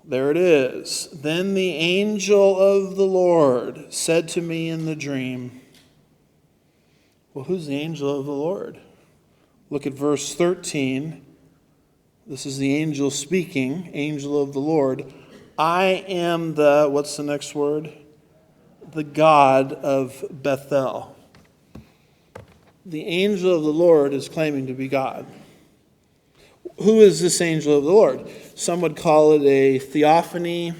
There it is. Then the angel of the Lord said to me in the dream. Well, who's the angel of the Lord? Look at verse 13. This is the angel speaking, angel of the Lord. I am what's the next word? The God of Bethel. The angel of the Lord is claiming to be God. Who is this angel of the Lord? Some would call it a theophany.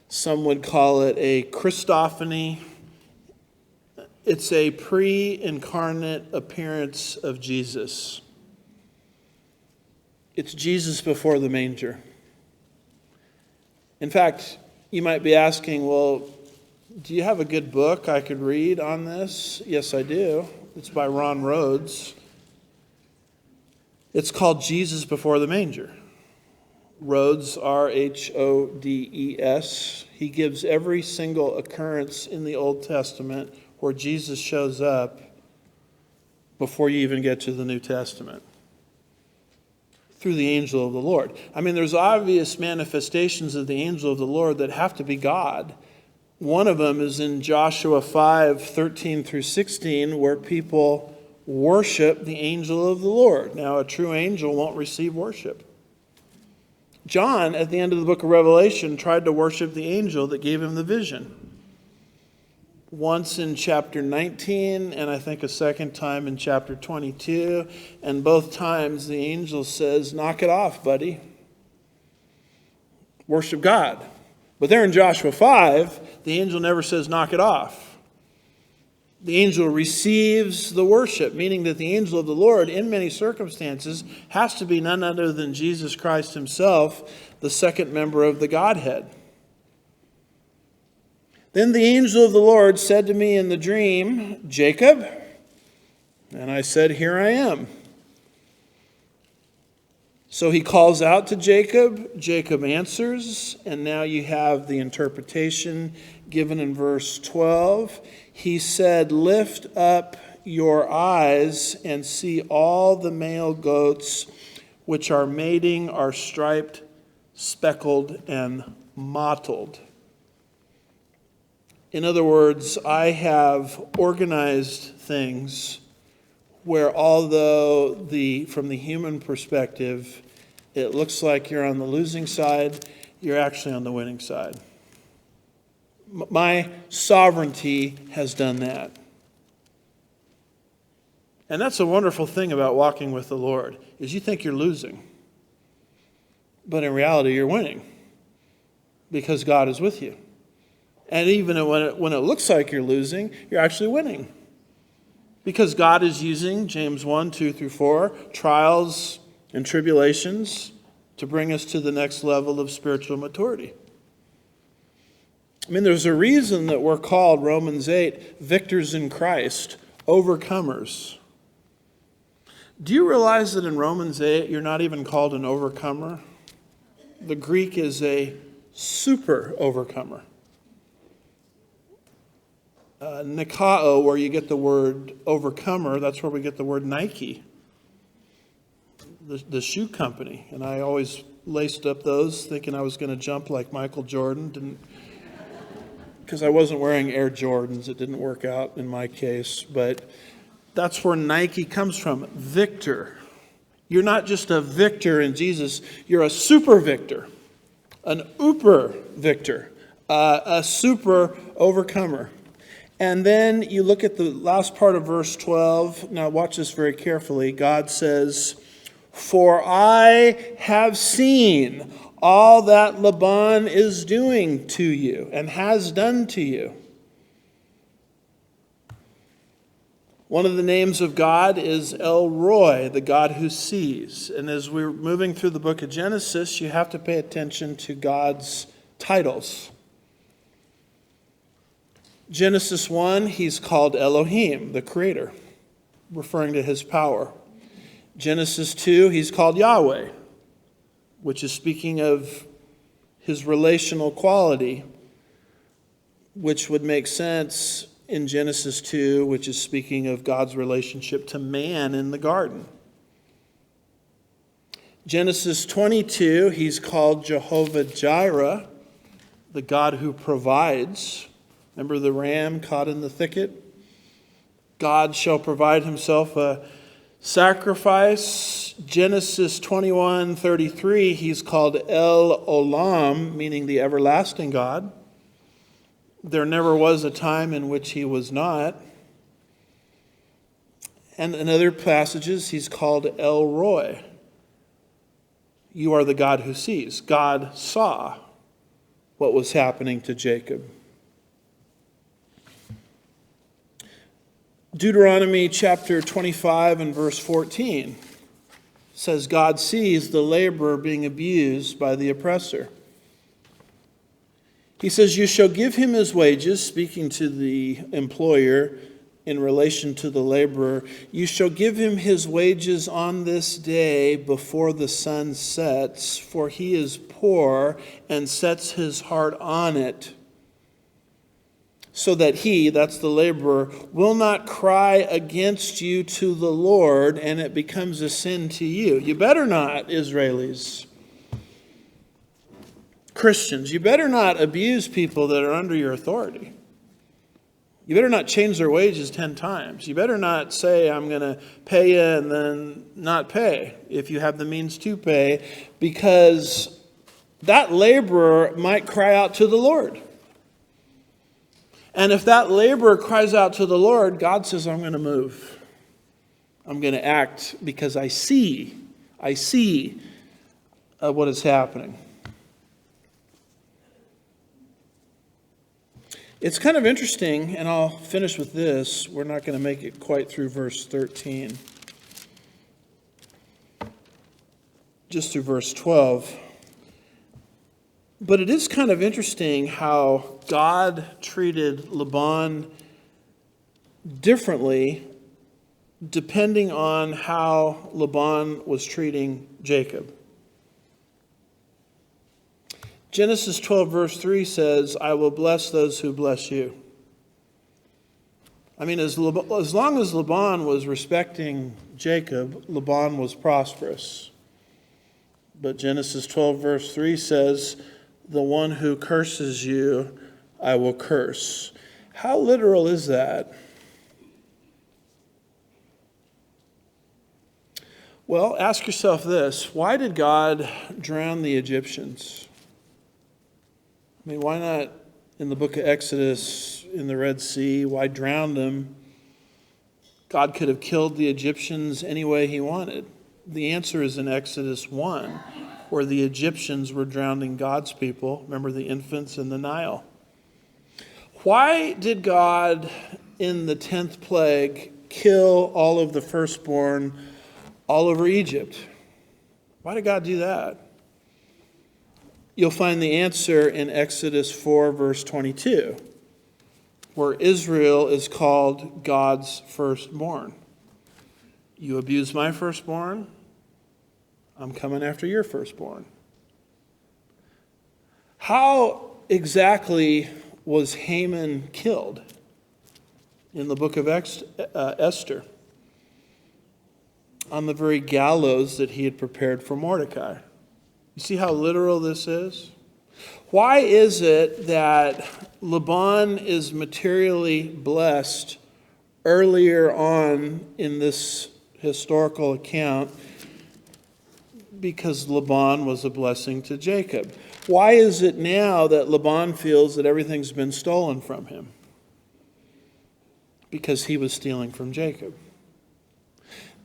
Some would call it a Christophany. It's a pre-incarnate appearance of Jesus. It's Jesus before the manger. In fact, you might be asking, well, do you have a good book I could read on this? Yes, I do. It's by Ron Rhodes. It's called Jesus Before the Manger. Rhodes, R-H-O-D-E-S. He gives every single occurrence in the Old Testament where Jesus shows up before you even get to the New Testament, through the angel of the Lord. I mean, there's obvious manifestations of the angel of the Lord that have to be God. One of them is in Joshua 5:13 through 16, where people worship the angel of the Lord. Now, a true angel won't receive worship. John, at the end of the book of Revelation, tried to worship the angel that gave him the vision. Once in chapter 19, and I think a second time in chapter 22. And both times the angel says, knock it off, buddy. Worship God. But there in Joshua 5, the angel never says, knock it off. The angel receives the worship, meaning that the angel of the Lord, in many circumstances, has to be none other than Jesus Christ himself, the second member of the Godhead. Then the angel of the Lord said to me in the dream, Jacob? And I said, here I am. So he calls out to Jacob. Jacob answers, and now you have the interpretation given in verse 12. He said, "Lift up your eyes and see all the male goats which are mating are striped, speckled, and mottled." In other words, I have organized things where, although from the human perspective, it looks like you're on the losing side, you're actually on the winning side. My sovereignty has done that. And that's a wonderful thing about walking with the Lord, is you think you're losing. But in reality, you're winning because God is with you. And even when it looks like you're losing, you're actually winning. Because God is using, James 1, 2 through 4, trials and tribulations to bring us to the next level of spiritual maturity. I mean, there's a reason that we're called, Romans 8, victors in Christ, overcomers. Do you realize that in Romans 8, you're not even called an overcomer? The Greek is a super overcomer. Nikao, where you get the word overcomer, that's where we get the word Nike, the shoe company. And I always laced up those thinking I was going to jump like Michael Jordan. Because I wasn't wearing Air Jordans. It didn't work out in my case. But that's where Nike comes from. Victor. You're not just a victor in Jesus. You're a super victor. An uber victor. A super overcomer. And then you look at the last part of verse 12. Now watch this very carefully. God says, "For I have seen all that Laban is doing to you and has done to you." One of the names of God is El Roi, the God who sees. And as we're moving through the book of Genesis, you have to pay attention to God's titles. Genesis 1, he's called Elohim, the creator, referring to his power. Genesis 2, he's called Yahweh, which is speaking of his relational quality, which would make sense in Genesis 2, which is speaking of God's relationship to man in the garden. Genesis 22, he's called Jehovah Jireh, the God who provides. Remember the ram caught in the thicket? God shall provide himself a sacrifice. Genesis 21:33, he's called El Olam, meaning the everlasting God. There never was a time in which he was not. And in other passages, he's called El Roi. You are the God who sees. God saw what was happening to Jacob. Deuteronomy chapter 25 and verse 14 says God sees the laborer being abused by the oppressor. He says, "You shall give him his wages," speaking to the employer in relation to the laborer. "You shall give him his wages on this day before the sun sets, for he is poor and sets his heart on it, so that he," that's the laborer, "will not cry against you to the Lord, and it becomes a sin to you." You better not, Israelis. Christians, you better not abuse people that are under your authority. You better not change their wages 10 times. You better not say, "I'm going to pay you," and then not pay if you have the means to pay, because that laborer might cry out to the Lord. And if that laborer cries out to the Lord, God says, "I'm going to move. I'm going to act because I see what is happening." It's kind of interesting, and I'll finish with this. We're not going to make it quite through verse 13. Just through verse 12. But it is kind of interesting how God treated Laban differently depending on how Laban was treating Jacob. Genesis 12 verse 3 says, I will bless those who bless you. I mean, as long as Laban was respecting Jacob, Laban was prosperous. But Genesis 12 verse 3 says, the one who curses you, I will curse. How literal is that? Well, ask yourself this. Why did God drown the Egyptians? I mean, why not in the book of Exodus, in the Red Sea? Why drown them? God could have killed the Egyptians any way he wanted. The answer is in Exodus 1, where the Egyptians were drowning God's people. Remember the infants in the Nile. Why did God, in the 10th plague, kill all of the firstborn all over Egypt? Why did God do that? You'll find the answer in Exodus 4, verse 22, where Israel is called God's firstborn. You abuse my firstborn, I'm coming after your firstborn. How exactly was Haman killed in the book of Esther? On the very gallows that he had prepared for Mordecai. You see how literal this is? Why is it that Laban is materially blessed earlier on in this historical account? Because Laban was a blessing to Jacob. Why is it now that Laban feels that everything's been stolen from him? Because he was stealing from Jacob.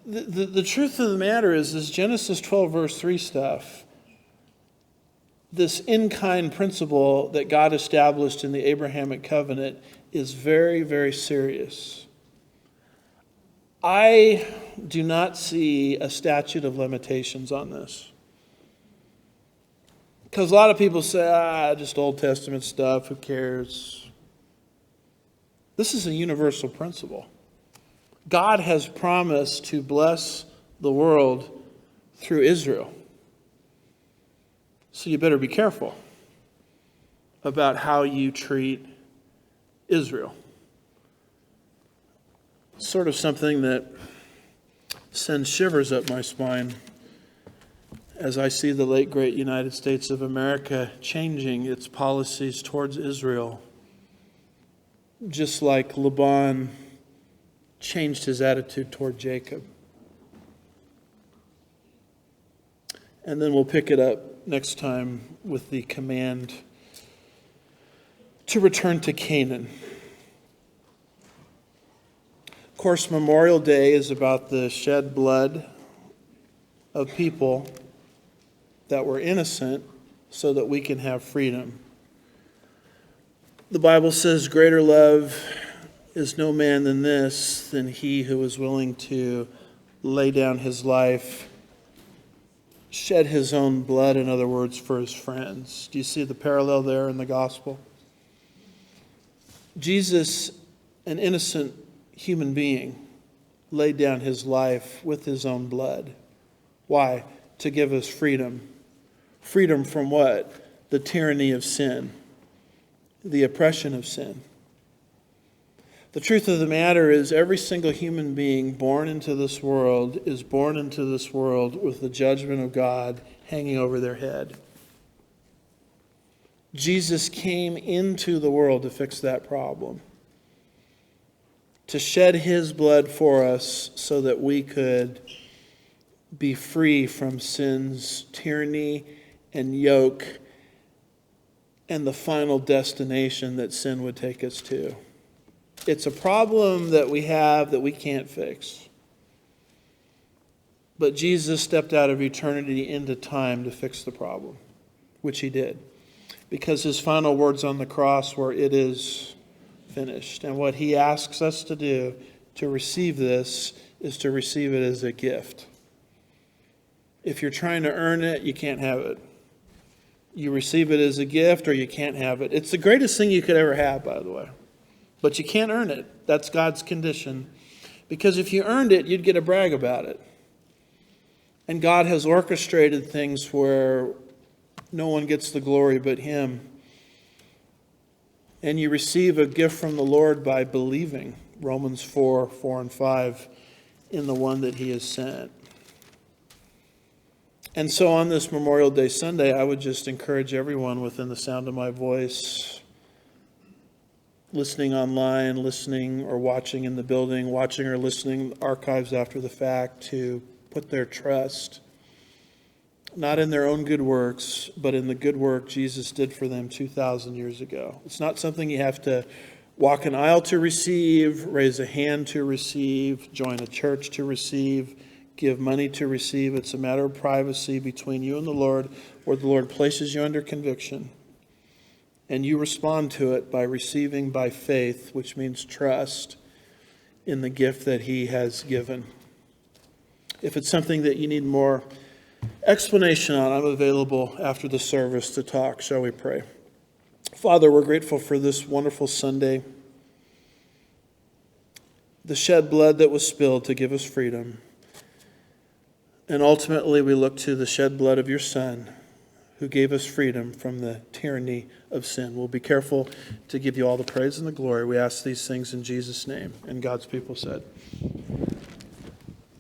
The truth of the matter is this Genesis 12 verse 3 stuff, this in-kind principle that God established in the Abrahamic covenant is very, very serious. I do not see a statute of limitations on this. Because a lot of people say, just Old Testament stuff, who cares? This is a universal principle. God has promised to bless the world through Israel. So you better be careful about how you treat Israel. It's sort of something that sends shivers up my spine as I see the late great United States of America changing its policies towards Israel, just like Laban changed his attitude toward Jacob. And then we'll pick it up next time with the command to return to Canaan. Of course, Memorial Day is about the shed blood of people that were innocent so that we can have freedom. The Bible says, greater love is no man than this, than he who is willing to lay down his life, shed his own blood, in other words, for his friends. Do you see the parallel there in the gospel? Jesus, an innocent human being, laid down his life with his own blood. Why? To give us freedom. Freedom from what? The tyranny of sin, the oppression of sin. The truth of the matter is every single human being born into this world is born into this world with the judgment of God hanging over their head. Jesus came into the world to fix that problem, to shed his blood for us so that we could be free from sin's tyranny and yoke and the final destination that sin would take us to. It's a problem that we have that we can't fix. But Jesus stepped out of eternity into time to fix the problem, which he did. Because his final words on the cross were, "It is finished." And what he asks us to do to receive this is to receive it as a gift. If you're trying to earn it, you can't have it. You receive it as a gift or you can't have it. It's the greatest thing you could ever have, by the way. But you can't earn it. That's God's condition. Because if you earned it, you'd get to brag about it. And God has orchestrated things where No one gets the glory but him. And you receive a gift from the Lord by believing, Romans 4 and 5, in the one that he has sent. And so on this Memorial Day Sunday, I would just encourage everyone within the sound of my voice, listening online, listening or watching in the building, watching or listening archives after the fact, to put their trust not in their own good works, but in the good work Jesus did for them 2,000 years ago. It's not something you have to walk an aisle to receive, raise a hand to receive, join a church to receive, give money to receive. It's a matter of privacy between you and the Lord, where the Lord places you under conviction. And you respond to it by receiving by faith, which means trust in the gift that he has given. If it's something that you need more explanation on, I'm available after the service to talk. Shall we pray? Father, we're grateful for this wonderful Sunday, the shed blood that was spilled to give us freedom. And ultimately, we look to the shed blood of your Son, who gave us freedom from the tyranny of sin. We'll be careful to give you all the praise and the glory. We ask these things in Jesus' name. And God's people said,